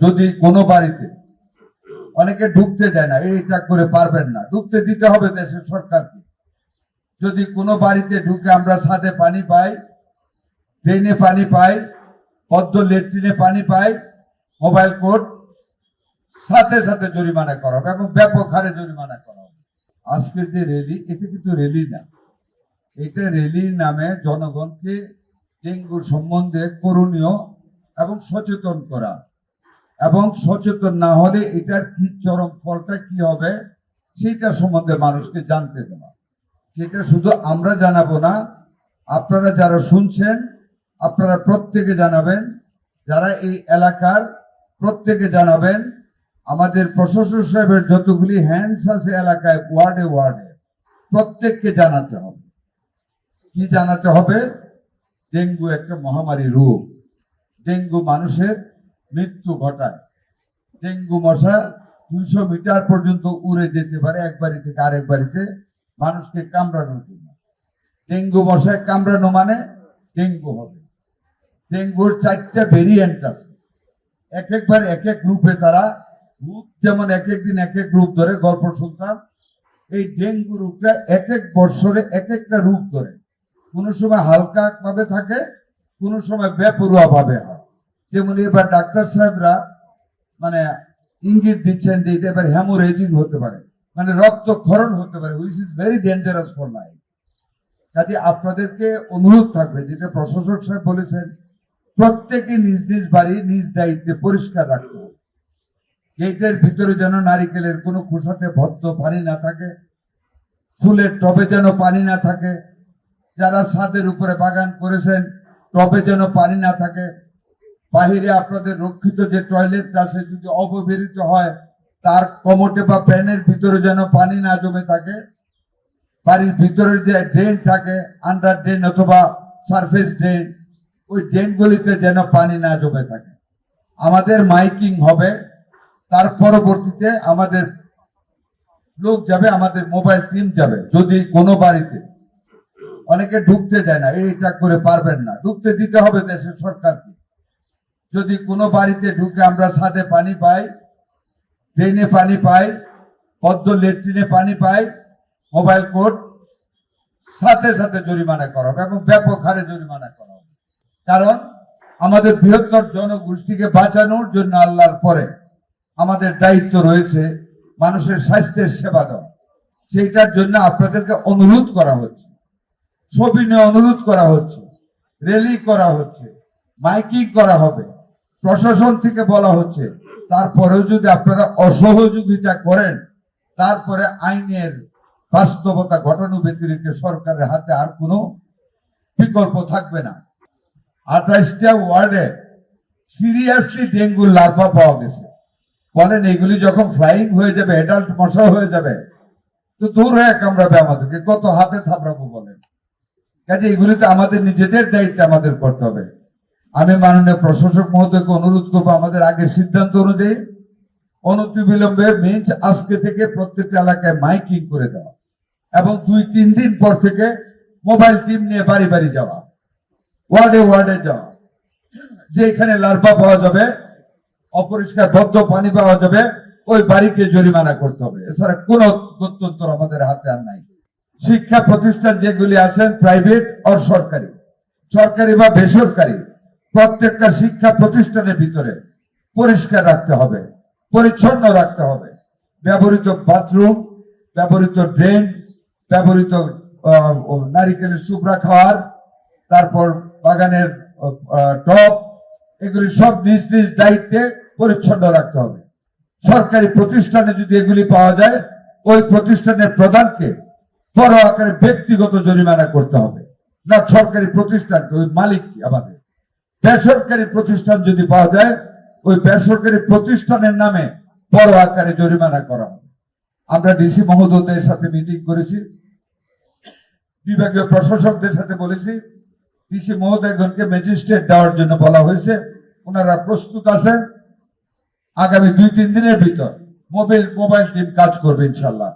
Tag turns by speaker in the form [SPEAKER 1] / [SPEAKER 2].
[SPEAKER 1] যদি কোনো বাড়িতে অনেকে ঢুকতে দেয় না, এইটা করে পারবেন না, ঢুকতে দিতে হবে দেশের সরকারকে। যদি কোনো বাড়িতে ঢুকে আমরা ছাদে পানি পাই, ড্রেনে পানি পাই, পদ্ম লেট্রিনে পানি পাই, মোবাইল কোড, সাথে সাথে জরিমানা করা হবে এবং ব্যাপক হারে জরিমানা করা হবে। আজকের যে র্যালি, এটা কিন্তু র্যালি না, এটা র্যালির নামে জনগণকে ডেঙ্গুর সম্বন্ধে করণীয় এবং সচেতন করা, এবং সচেতন না হলে এটার কি চরম ফলটা কি হবে সেটা সম্বন্ধে মানুষকে জানতে দেওয়া। সেটা শুধু আমরা জানাবো না, আপনারা যারা শুনছেন আপনারা প্রত্যেকে জানাবেন, যারা এই এলাকার প্রত্যেকে জানাবেন। আমাদের প্রশাসক সাহেবের যতগুলি হ্যান্ডস আছে এলাকায়, ওয়ার্ডে ওয়ার্ডে, প্রত্যেককে জানাতে হবে। কি জানাতে হবে? ডেঙ্গু একটা মহামারী রোগ, ডেঙ্গু মানুষের মৃত্যু ঘটায়। ডেঙ্গু মশা 200 মিটার পর্যন্ত উড়ে যেতে পারে এক বাড়ি থেকে আরেক বাড়িতে মানুষকে কামড়ানোর জন্য। ডেঙ্গু মশায় কামড়ানো মানে ডেঙ্গু হবে। ডেঙ্গুর 4টা ভেরিয়েন্ট আছে, এক একবার এক এক রূপে তারা রূপ, যেমন এক এক দিন এক এক রূপ ধরে। গল্প শুনতাম, এই ডেঙ্গু রূপটা এক এক বৎসরে এক একটা রূপ ধরে। কোনো সময় হালকা ভাবে থাকে, কোনো সময় বেপরোয়া ভাবে হয়। যেমন এবার ডাক্তার সাহেবরা মানে ইঙ্গিত দিচ্ছেন যে এটা এবার হ্যামোরেজিং হতে পারে, মানে রক্তক্ষরণ হতে পারে, which is very dangerous for life. কাজে আপনাদেরকে অনুরোধ থাকবে, যেটা প্রশাসক সাহেব বলেছেন, প্রত্যেকে নিজ নিজ বাড়ি নিজ দায়িত্বে পরিষ্কার রাখতে হবে। গেটের ভিতরে যেন নারিকেলের কোনো খোসাতে ভদ্র পানি না থাকে, ফুলের টবে যেন পানি না থাকে, যারা ছাদের উপরে বাগান করেছেন টবে যেন পানি না থাকে। বাহিরে আপনাদের রক্ষিত যে টয়লেট আছে যদি অব্যবহৃত হয়, তার কমোটে বা প্যানের ভিতরে যেন পানি না জমে থাকে। বাড়ির ভিতরের যে ড্রেন থাকে, আন্ডার ড্রেন অথবা সারফেস ড্রেন, ওই ড্রেনগুলিতে যেন পানি না জমে থাকে। আমাদের মাইকিং হবে, তার পরবর্তীতে আমাদের লোক যাবে, আমাদের মোবাইল টিম যাবে। যদি কোনো বাড়িতে অনেকে ঢুকতে দেয় না, এইটা করে পারবেন না, ঢুকতে দিতে হবে দেশের সরকারকে। যদি কোনো বাড়িতে ঢুকে আমরা ছাদে পানি পাই, ড্রেনে পানি পাই, পদ্ম লেট্রিনে পানি পাই, মোবাইল কোড, সাথে সাথে জরিমানা করা হবে এবং ব্যাপক হারে জরিমানা করা হবে। কারণ আমাদের বৃহত্তর জনগোষ্ঠীকে বাঁচানোর জন্য আল্লাহর পরে আমাদের দায়িত্ব রয়েছে মানুষের স্বাস্থ্যের সেবা দেওয়া। সেইটার জন্য আপনাদেরকে অনুরোধ করা হচ্ছে, সবিনয় অনুরোধ করা হচ্ছে, র্যালি করা হচ্ছে, মাইকিং করা হবে, প্রশাসন থেকে বলা হচ্ছে। তারপরেও যদি আপনারা অসহযোগিতা করেন, তারপরে আইনের বাস্তবতা ঘটানো ব্যতিরেকে সরকারের হাতে আর কোনো বিকল্প থাকবে না। 28টা ওয়ার্ডে সিরিয়াসলি ডেঙ্গুর লার্ভা পাওয়া গেছে। বলেন এগুলি যখন ফ্লাইং হয়ে যাবে, অ্যাডাল্ট মশা হয়ে যাবে, তো দূর হয়ে কামড়াবে আমাদেরকে, কত হাতে থাপড়াবো বলেন। কাজে এগুলিতে আমাদের নিজেদের দায়িত্ব আমাদের করতে হবে। আমি মাননীয় প্রশাসক মহোদয়কে অনুরোধ করবো, আমাদের আগের সিদ্ধান্ত অনুযায়ী অনতিবিলম্বে বেঞ্চ আজকে থেকে প্রত্যেকটা এলাকায় মাইকিং করে দেওয়া এবং 2-3 দিন পর থেকে মোবাইল টিম নিয়ে বাড়ি বাড়ি যাওয়া, ওয়ার্ডে ওয়ার্ডে যাওয়া। যে এখানে লার্ভা পাওয়া যাবে, অপরিষ্কার ভদ্র পানি পাওয়া যাবে, ওই বাড়িকে জরিমানা করতে হবে। এছাড়া কোন গত্যন্তর আমাদের হাতে আর নাই। শিক্ষা প্রতিষ্ঠান যেগুলি আছেন, প্রাইভেট আর সরকারি, সরকারি বা বেসরকারি, প্রত্যেকটা শিক্ষা প্রতিষ্ঠানের ভিতরে পরিষ্কার রাখতে হবে, পরিচ্ছন্ন রাখতে হবে। ব্যবহৃত বাথরুম, ব্যবহৃত ড্রেন, ব্যবহৃত নারিকেলের সুবরা খাওয়ার, তারপর বাগানের টব, এগুলি সব নিজ নিজ দায়িত্বে পরিচ্ছন্ন রাখতে হবে। সরকারি প্রতিষ্ঠানে যদি এগুলি পাওয়া যায়, ওই প্রতিষ্ঠানের প্রধানকে বড় আকারে ব্যক্তিগত জরিমানা করতে হবে, না সরকারি প্রতিষ্ঠানকে, ওই মালিক আমাদের। বেসরকারি প্রতিষ্ঠান যদি পাওয়া যায়, ওই বেসরকারি প্রতিষ্ঠানের নামে বড় আকারে জরিমানা করা হবে। আমরা ডিসি মহোদয়দের সাথে মিটিং করেছি, বিভাগীয় প্রশাসকদের সাথে বলেছি, ডিসি মহোদয়গণকে ম্যাজিস্ট্রেট দেওয়ার জন্য বলা হয়েছে। ওনারা প্রস্তুত আছেন। আগামী 2-3 দিনের ভিতর মোবাইল টিম কাজ করবে ইনশাল্লাহ।